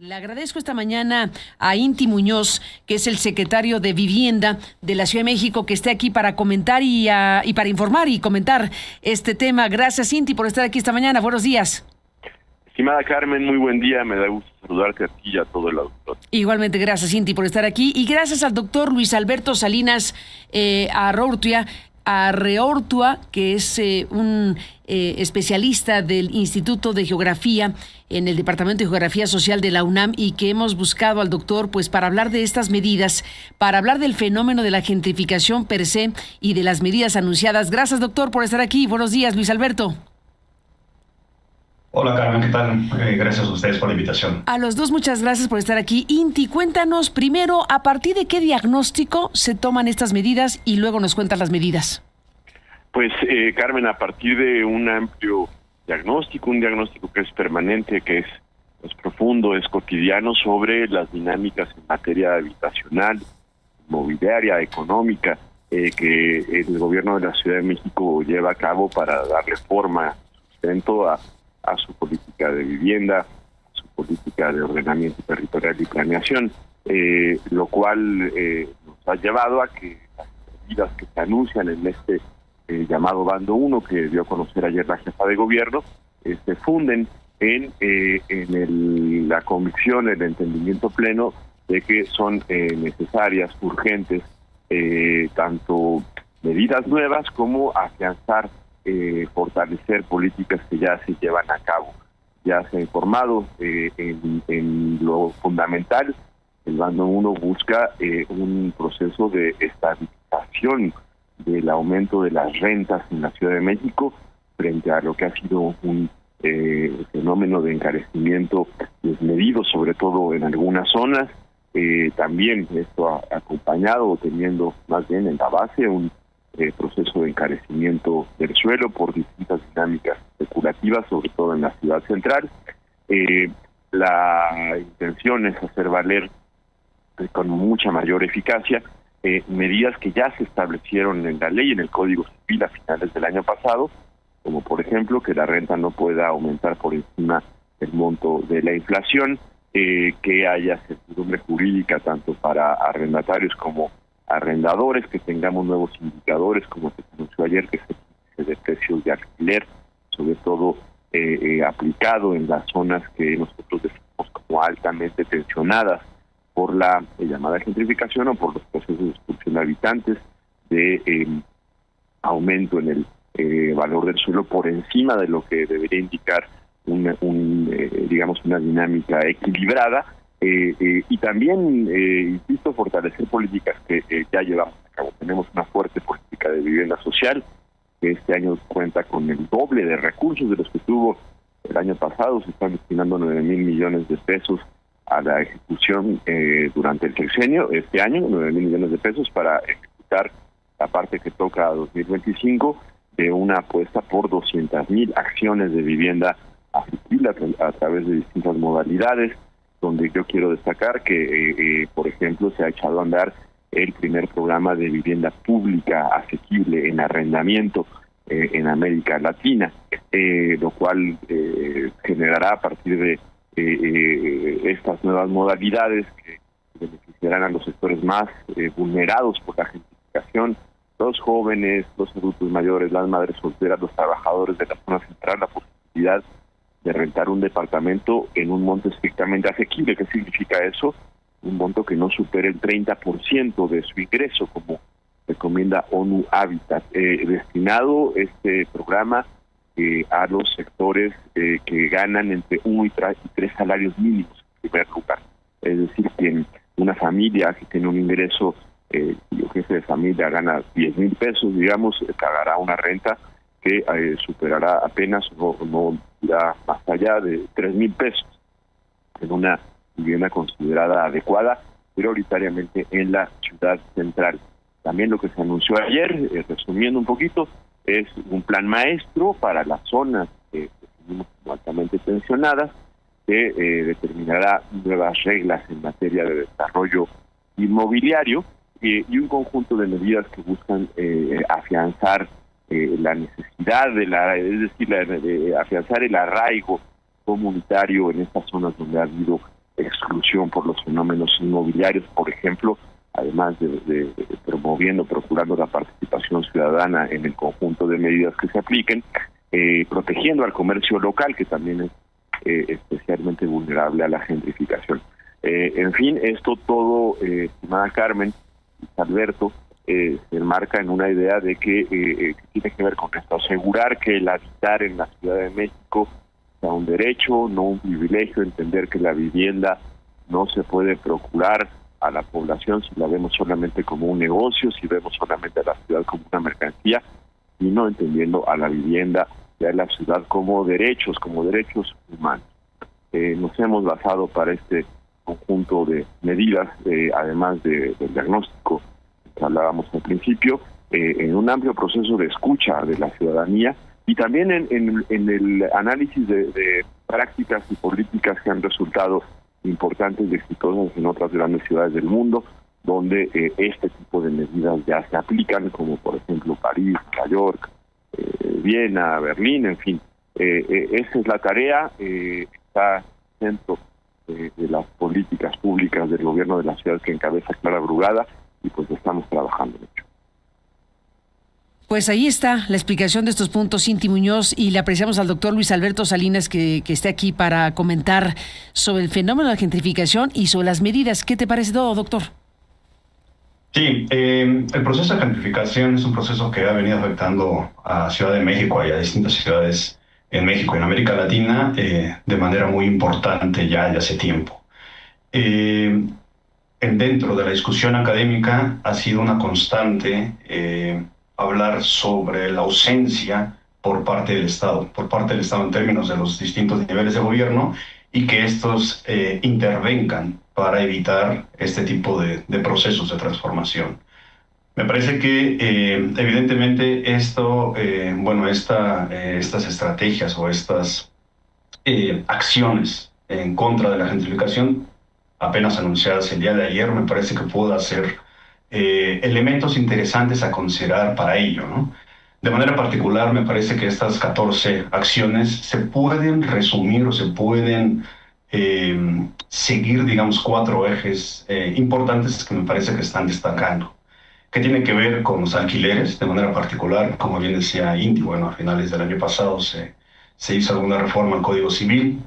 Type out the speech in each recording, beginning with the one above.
Le agradezco esta mañana a Inti Muñoz, que es el secretario de Vivienda de la Ciudad de México, que esté aquí para comentar y para informar y comentar este tema. Gracias, Inti, por estar aquí esta mañana. Buenos días. Estimada Carmen, muy buen día. Me da gusto saludarte a ti y a todo el auditorio. Igualmente, gracias, Inti, por estar aquí. Y gracias al doctor Luis Alberto Salinas Arreortua, que es un especialista del Instituto de Geografía en el Departamento de Geografía Social de la UNAM, y que hemos buscado al doctor pues para hablar de estas medidas, para hablar del fenómeno de la gentrificación per se y de las medidas anunciadas. Gracias, doctor, por estar aquí. Buenos días, Luis Alberto. Hola, Carmen, ¿qué tal? Gracias a ustedes por la invitación. A los dos, muchas gracias por estar aquí. Inti, cuéntanos primero, ¿a partir de qué diagnóstico se toman estas medidas? Y luego nos cuentas las medidas. Pues, Carmen, a partir de un amplio diagnóstico, un diagnóstico que es permanente, que es profundo, es cotidiano, sobre las dinámicas en materia habitacional, mobiliaria, económica, que el gobierno de la Ciudad de México lleva a cabo para darle forma, sustento a su política de vivienda, a su política de ordenamiento territorial y planeación, lo cual nos ha llevado a que las medidas que se anuncian en este llamado Bando 1, que dio a conocer ayer la jefa de gobierno, se funden en la convicción, el entendimiento pleno de que son necesarias, urgentes, tanto medidas nuevas como afianzar, fortalecer políticas que ya se llevan a cabo. Ya se ha informado en lo fundamental. El Bando 1 busca un proceso de estabilización del aumento de las rentas en la Ciudad de México frente a lo que ha sido un fenómeno de encarecimiento desmedido, sobre todo en algunas zonas. También esto ha acompañado, o teniendo más bien en la base, un proceso de encarecimiento del suelo por distintas dinámicas especulativas, sobre todo en la ciudad central. La intención es hacer valer con mucha mayor eficacia medidas que ya se establecieron en la ley, en el Código Civil a finales del año pasado, como por ejemplo que la renta no pueda aumentar por encima del monto de la inflación, que haya certidumbre jurídica tanto para arrendatarios como arrendadores, que tengamos nuevos indicadores, como se anunció ayer, que se de precios de alquiler, sobre todo aplicado en las zonas que nosotros definimos como altamente tensionadas por la llamada gentrificación o por los procesos de expulsión de habitantes, de aumento en el valor del suelo por encima de lo que debería indicar digamos una dinámica equilibrada, y también, insisto, fortalecer políticas que ya llevamos a cabo. Tenemos una fuerte política de vivienda social, que este año cuenta con el doble de recursos de los que tuvo el año pasado. Se están destinando 9,000 millones de pesos a la ejecución durante el sexenio. Este año, 9,000 millones de pesos para ejecutar la parte que toca a 2025 de una apuesta por 200,000 acciones de vivienda asequible a través de distintas modalidades, donde yo quiero destacar que, por ejemplo, se ha echado a andar el primer programa de vivienda pública asequible en arrendamiento en América Latina, lo cual generará a partir de estas nuevas modalidades que beneficiarán a los sectores más vulnerados por la gentrificación, los jóvenes, los adultos mayores, las madres solteras, los trabajadores de la zona central, la posibilidad de rentar un departamento en un monto estrictamente asequible. ¿Qué significa eso? Un monto que no supere el 30% de su ingreso, como recomienda ONU Habitat. Destinado este programa a los sectores que ganan entre 1 y 3 salarios mínimos en primer lugar. Es decir, que una familia que tiene un ingreso, el jefe de familia gana 10,000 pesos, digamos, pagará una renta que superará apenas, no irá más allá de 3,000 pesos en una vivienda considerada adecuada, prioritariamente en la ciudad central. También lo que se anunció ayer, resumiendo un poquito, es un plan maestro para las zonas que definimos como altamente tensionadas, que determinará nuevas reglas en materia de desarrollo inmobiliario, y un conjunto de medidas que buscan afianzar la necesidad de afianzar el arraigo comunitario en estas zonas donde ha habido preocupación por los fenómenos inmobiliarios, por ejemplo, además de procurando la participación ciudadana en el conjunto de medidas que se apliquen, protegiendo al comercio local, que también es especialmente vulnerable a la gentrificación. En fin, esto todo, estimada Carmen, Alberto, se enmarca en una idea de que tiene que ver con esto, asegurar que el habitar en la Ciudad de México sea un derecho, no un privilegio, entender que la vivienda no se puede procurar a la población si la vemos solamente como un negocio, si vemos solamente a la ciudad como una mercancía, sino entendiendo a la vivienda y a la ciudad como derechos humanos. Nos hemos basado para este conjunto de medidas, además del diagnóstico que hablábamos al principio, en un amplio proceso de escucha de la ciudadanía y también en el análisis de prácticas y políticas que han resultado importantes y exitosas en otras grandes ciudades del mundo, donde este tipo de medidas ya se aplican, como por ejemplo París, Nueva York, Viena, Berlín, en fin. Esa es la tarea, está dentro de las políticas públicas del gobierno de la ciudad que encabeza Clara Brugada, y pues estamos trabajando en ello. Pues ahí está la explicación de estos puntos, Cinti Muñoz, y le apreciamos al doctor Luis Alberto Salinas que esté aquí para comentar sobre el fenómeno de la gentrificación y sobre las medidas. ¿Qué te parece todo, doctor? Sí, el proceso de gentrificación es un proceso que ha venido afectando a Ciudad de México y a distintas ciudades en México y en América Latina de manera muy importante ya hace tiempo. Dentro de la discusión académica ha sido una constante hablar sobre la ausencia por parte del Estado en términos de los distintos niveles de gobierno y que estos intervengan para evitar este tipo de procesos de transformación. Me parece que evidentemente estas estrategias o estas acciones en contra de la gentrificación apenas anunciadas el día de ayer me parece que puedo ser elementos interesantes a considerar para ello, ¿no? De manera particular, me parece que estas 14 acciones se pueden resumir o se pueden seguir, digamos, 4 ejes importantes que me parece que están destacando, que tienen que ver con los alquileres, de manera particular, como bien decía Inti, bueno, a finales del año pasado se hizo alguna reforma al Código Civil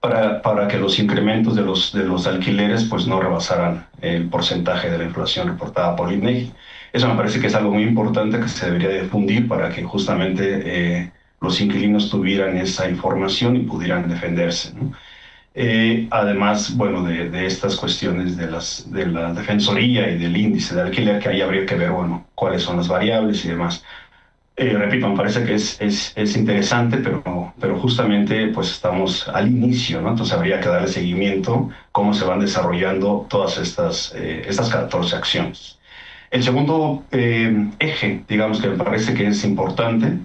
para que los incrementos de los alquileres pues no rebasaran el porcentaje de la inflación reportada por el INEGI. Eso me parece que es algo muy importante que se debería difundir para que justamente los inquilinos tuvieran esa información y pudieran defenderse, ¿no? Además, bueno, de estas cuestiones de la defensoría y del índice de alquiler, que ahí habría que ver, bueno, cuáles son las variables y demás. Repito, me parece que es interesante, pero justamente pues estamos al inicio, ¿no? Entonces habría que darle seguimiento cómo se van desarrollando todas estas 14 acciones. El segundo eje, digamos, que me parece que es importante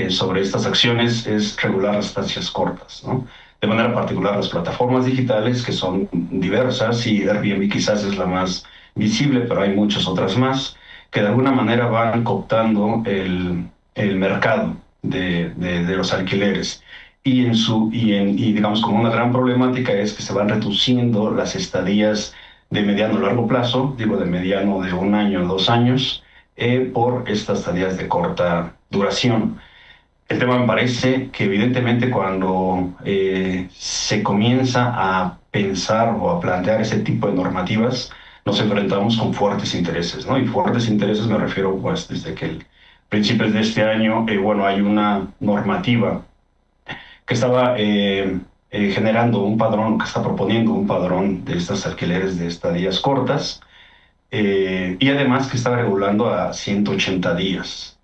sobre estas acciones es regular las estancias cortas, ¿no? De manera particular las plataformas digitales, que son diversas, y Airbnb quizás es la más visible, pero hay muchas otras más, que de alguna manera van cooptando el mercado de los alquileres. Y digamos, como una gran problemática es que se van reduciendo las estadías de mediano o largo plazo, digo de mediano de 1 año o 2 años, por estas estadías de corta duración. El tema me parece que evidentemente cuando se comienza a pensar o a plantear ese tipo de normativas, nos enfrentamos con fuertes intereses, ¿no? Y fuertes intereses me refiero, pues, desde que principios de este año, bueno, hay una normativa que estaba generando un padrón, que está proponiendo un padrón de estos alquileres de estadías cortas, y además que está regulando a 180 días.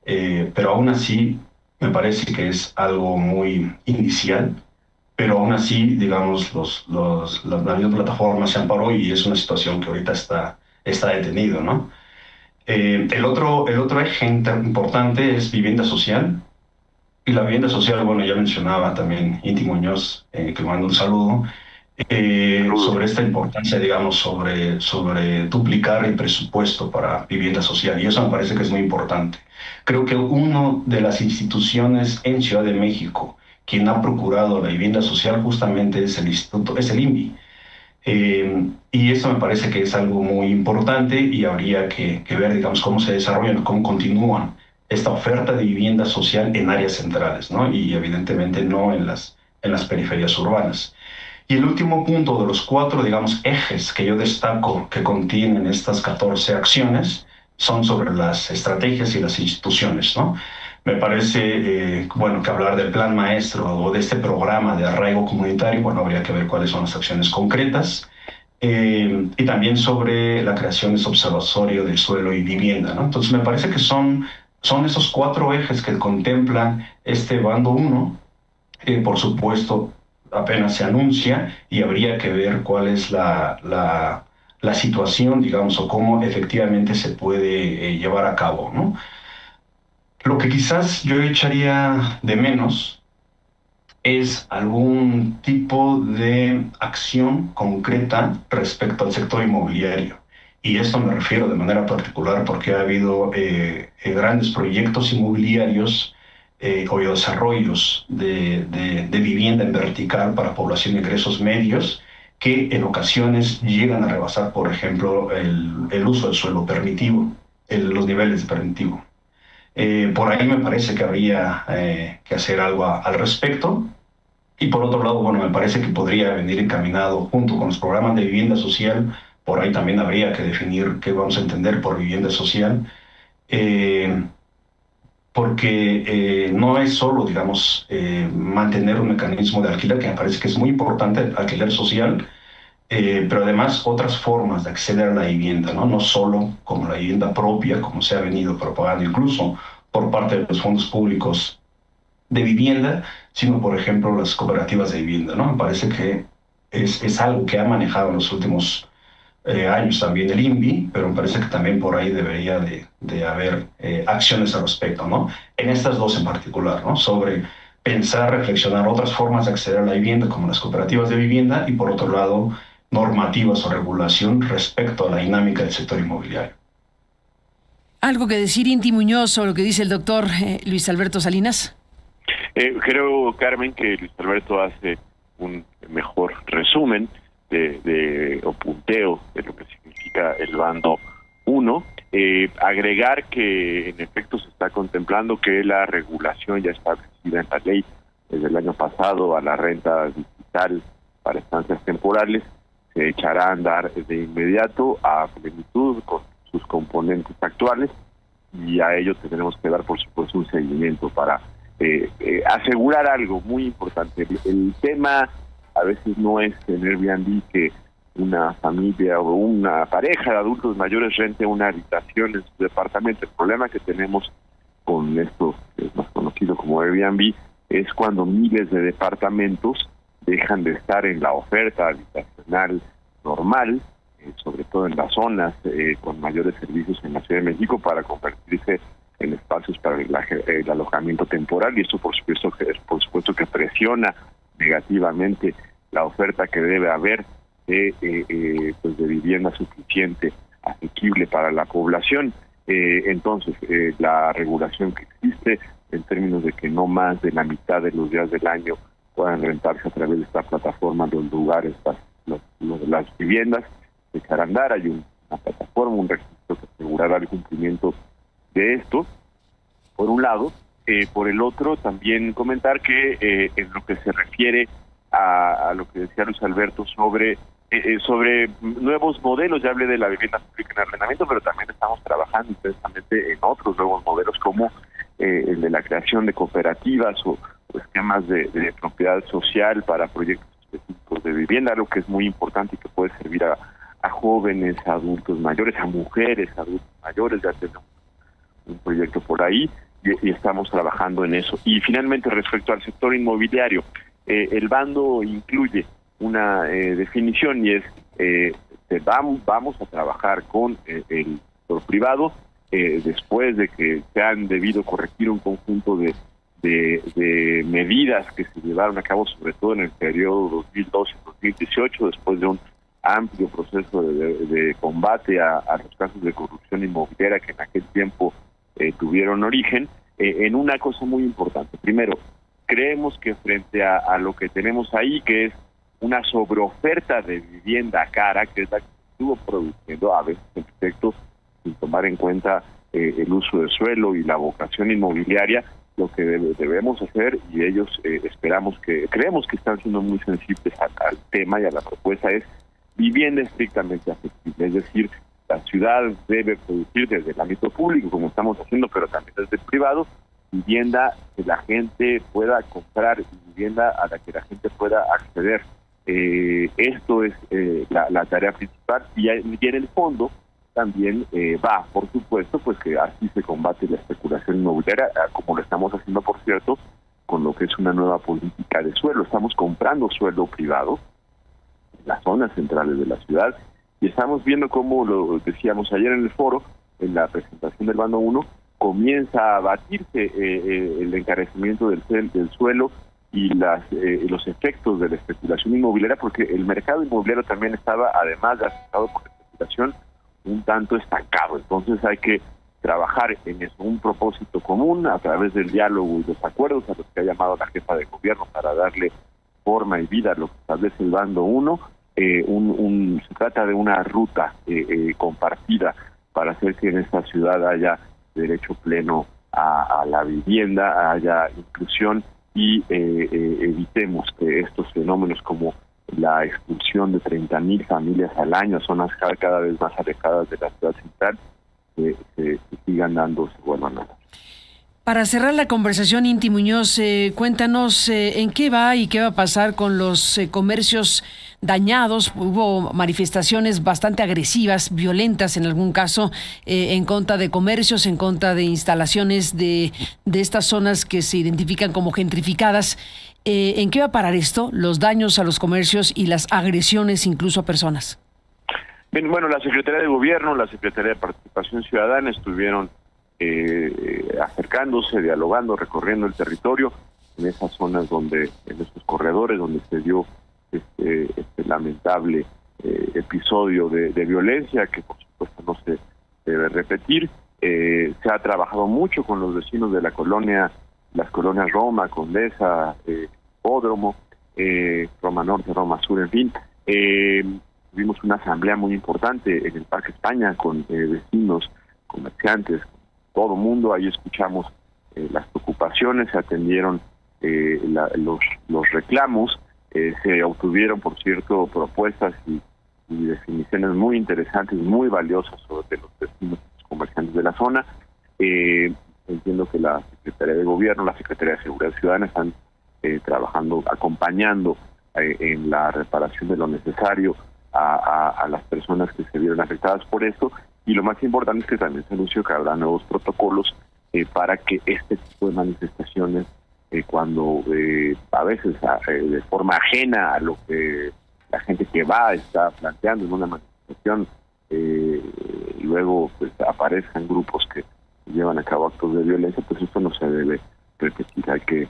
Pero aún así, me parece que es algo muy inicial, pero aún así, digamos, la misma plataforma se amparó y es una situación que ahorita está detenido, ¿no? El otro eje importante es vivienda social. Y la vivienda social, bueno, ya mencionaba también Inti Muñoz, que mando un saludo, sobre esta importancia, digamos, sobre duplicar el presupuesto para vivienda social. Y eso me parece que es muy importante. Creo que una de las instituciones en Ciudad de México quien ha procurado la vivienda social justamente es el INVI. Y eso me parece que es algo muy importante y habría que ver, digamos, cómo se desarrollan, cómo continúan esta oferta de vivienda social en áreas centrales, ¿no? Y evidentemente no en las periferias urbanas. Y el último punto de los 4, digamos, ejes que yo destaco que contienen estas 14 acciones son sobre las estrategias y las instituciones, ¿no? Me parece, bueno, que hablar del plan maestro o de este programa de arraigo comunitario, bueno, habría que ver cuáles son las acciones concretas. Y también sobre la creación de ese observatorio de suelo y vivienda, ¿no? Entonces, me parece que son esos 4 ejes que contemplan este bando 1. Por supuesto, apenas se anuncia y habría que ver cuál es la situación, digamos, o cómo efectivamente se puede llevar a cabo, ¿no? Lo que quizás yo echaría de menos es algún tipo de acción concreta respecto al sector inmobiliario. Y esto me refiero de manera particular porque ha habido grandes proyectos inmobiliarios o desarrollos de vivienda en vertical para población de ingresos medios que en ocasiones llegan a rebasar, por ejemplo, el uso del suelo permitivo, los niveles de permitivo. Por ahí me parece que habría que hacer algo al respecto. Y por otro lado, bueno, me parece que podría venir encaminado junto con los programas de vivienda social. Por ahí también habría que definir qué vamos a entender por vivienda social, porque no es solo, digamos, mantener un mecanismo de alquiler, que me parece que es muy importante, alquiler social, pero además otras formas de acceder a la vivienda, ¿no? No solo como la vivienda propia, como se ha venido propagando incluso por parte de los fondos públicos de vivienda, sino por ejemplo las cooperativas de vivienda, ¿no? Me parece que es algo que ha manejado en los últimos años también el INVI, pero me parece que también por ahí debería de haber acciones al respecto, ¿no? En estas 2 en particular, ¿no? Sobre pensar, reflexionar otras formas de acceder a la vivienda, como las cooperativas de vivienda, y por otro lado, normativas o regulación respecto a la dinámica del sector inmobiliario. ¿Algo que decir, Inti Muñoz, sobre lo que dice el doctor Luis Alberto Salinas? Creo, Carmen, que Luis Alberto hace un mejor resumen o punteo de lo que significa el bando 1. Agregar que en efecto se está contemplando que la regulación ya establecida en la ley desde el año pasado a la renta digital para estancias temporales se echará a andar de inmediato a plenitud con sus componentes actuales, y a ello tendremos que dar, por supuesto, un seguimiento para asegurar algo muy importante. El tema a veces no es en Airbnb que una familia o una pareja de adultos mayores rente una habitación en su departamento. El problema que tenemos con esto, que es más conocido como Airbnb, es cuando miles de departamentos dejan de estar en la oferta habitacional normal, sobre todo en las zonas con mayores servicios en la Ciudad de México, para convertirse en espacios para el alojamiento temporal, y eso por supuesto que presiona negativamente la oferta que debe haber pues de vivienda suficiente, asequible para la población. Entonces, la regulación que existe en términos de que no más de la mitad de los días del año puedan rentarse a través de esta plataforma los lugares, las viviendas, se echará a andar. Hay una plataforma, un registro que asegurará el cumplimiento de esto, por un lado. Por el otro, también comentar que en lo que se refiere a lo que decía Luis Alberto sobre nuevos modelos, ya hablé de la vivienda pública en arrendamiento, pero también estamos trabajando intensamente en otros nuevos modelos, como el de la creación de cooperativas o esquemas de propiedad social para proyectos específicos de vivienda, algo que es muy importante y que puede servir a jóvenes, a adultos mayores, a mujeres, a adultos mayores. Ya tenemos un proyecto por ahí y estamos trabajando en eso. Y finalmente, respecto al sector inmobiliario, el bando incluye una definición, y es vamos a trabajar con el sector privado después de que se han debido corregir un conjunto de medidas que se llevaron a cabo, sobre todo en el periodo 2012-2018, después de un amplio proceso de combate a los casos de corrupción inmobiliaria que en aquel tiempo tuvieron origen, en una cosa muy importante. Primero, creemos que frente a lo que tenemos ahí, que es una sobreoferta de vivienda cara, que es la que estuvo produciendo a veces efectos sin tomar en cuenta el uso del suelo y la vocación inmobiliaria. Lo que debemos hacer, y ellos creemos que están siendo muy sensibles al tema y a la propuesta, es vivienda estrictamente accesible, es decir, la ciudad debe producir desde el ámbito público, como estamos haciendo, pero también desde el privado, vivienda que la gente pueda comprar y vivienda a la que la gente pueda acceder. Esto es la tarea principal, y en el fondo también va, por supuesto, pues que así se combate la especulación inmobiliaria, como lo estamos haciendo, por cierto, con lo que es una nueva política de suelo. Estamos comprando suelo privado en las zonas centrales de la ciudad, y estamos viendo cómo, lo decíamos ayer en el foro, en la presentación del Bando 1, comienza a batirse el encarecimiento del suelo y los efectos de la especulación inmobiliaria, porque el mercado inmobiliario también estaba, además de afectado por la especulación, un tanto estancado. Entonces hay que trabajar en eso, un propósito común a través del diálogo y los acuerdos a los que ha llamado la jefa de gobierno para darle forma y vida a lo que establece el Bando 1. Se trata de una ruta compartida para hacer que en esta ciudad haya derecho pleno a la vivienda, haya inclusión, y evitemos que estos fenómenos como la expulsión de 30,000 familias al año, zonas cada vez más alejadas de la ciudad central, se sigan dando, se vuelvan a dar. Para cerrar la conversación, Inti Muñoz, cuéntanos en qué va y qué va a pasar con los comercios dañados. Hubo manifestaciones bastante agresivas, violentas en algún caso, en contra de comercios, en contra de instalaciones de estas zonas que se identifican como gentrificadas. ¿En qué va a parar esto? Los daños a los comercios y las agresiones incluso a personas. Bien, bueno, la Secretaría de Gobierno, la Secretaría de Participación Ciudadana estuvieron acercándose, dialogando, recorriendo el territorio en esas zonas en esos corredores donde se dio este lamentable episodio de violencia, que por supuesto no se debe repetir. Se ha trabajado mucho con los vecinos de las colonias Roma, Condesa, Hipódromo, Roma Norte, Roma Sur, en fin. Tuvimos una asamblea muy importante en el Parque España con vecinos, comerciantes, todo mundo. Ahí escuchamos las preocupaciones, se atendieron los reclamos, se obtuvieron, por cierto, propuestas y definiciones muy interesantes, muy valiosas sobre los vecinos y los comerciantes de la zona. Entiendo que la Secretaría de Gobierno, la Secretaría de Seguridad Ciudadana están trabajando, acompañando en la reparación de lo necesario a las personas que se vieron afectadas por esto. Y lo más importante es que también se anunció que habrá nuevos protocolos para que este tipo de manifestaciones, cuando a veces de forma ajena a lo que la gente que está planteando en una manifestación, luego pues aparezcan grupos que llevan a cabo actos de violencia, pues esto no se debe repetir, hay que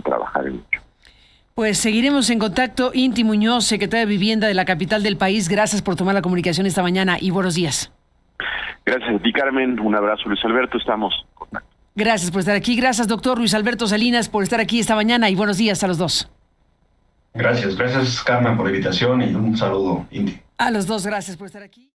trabajar en ello. Pues seguiremos en contacto. Inti Muñoz, secretaria de Vivienda de la capital del país, gracias por tomar la comunicación esta mañana y buenos días. Gracias a ti, Carmen. Un abrazo, Luis Alberto. Estamos en contacto. Gracias por estar aquí. Gracias, doctor Luis Alberto Salinas, por estar aquí esta mañana y buenos días a los dos. Gracias, Carmen, por la invitación y un saludo, Inti. A los dos, gracias por estar aquí.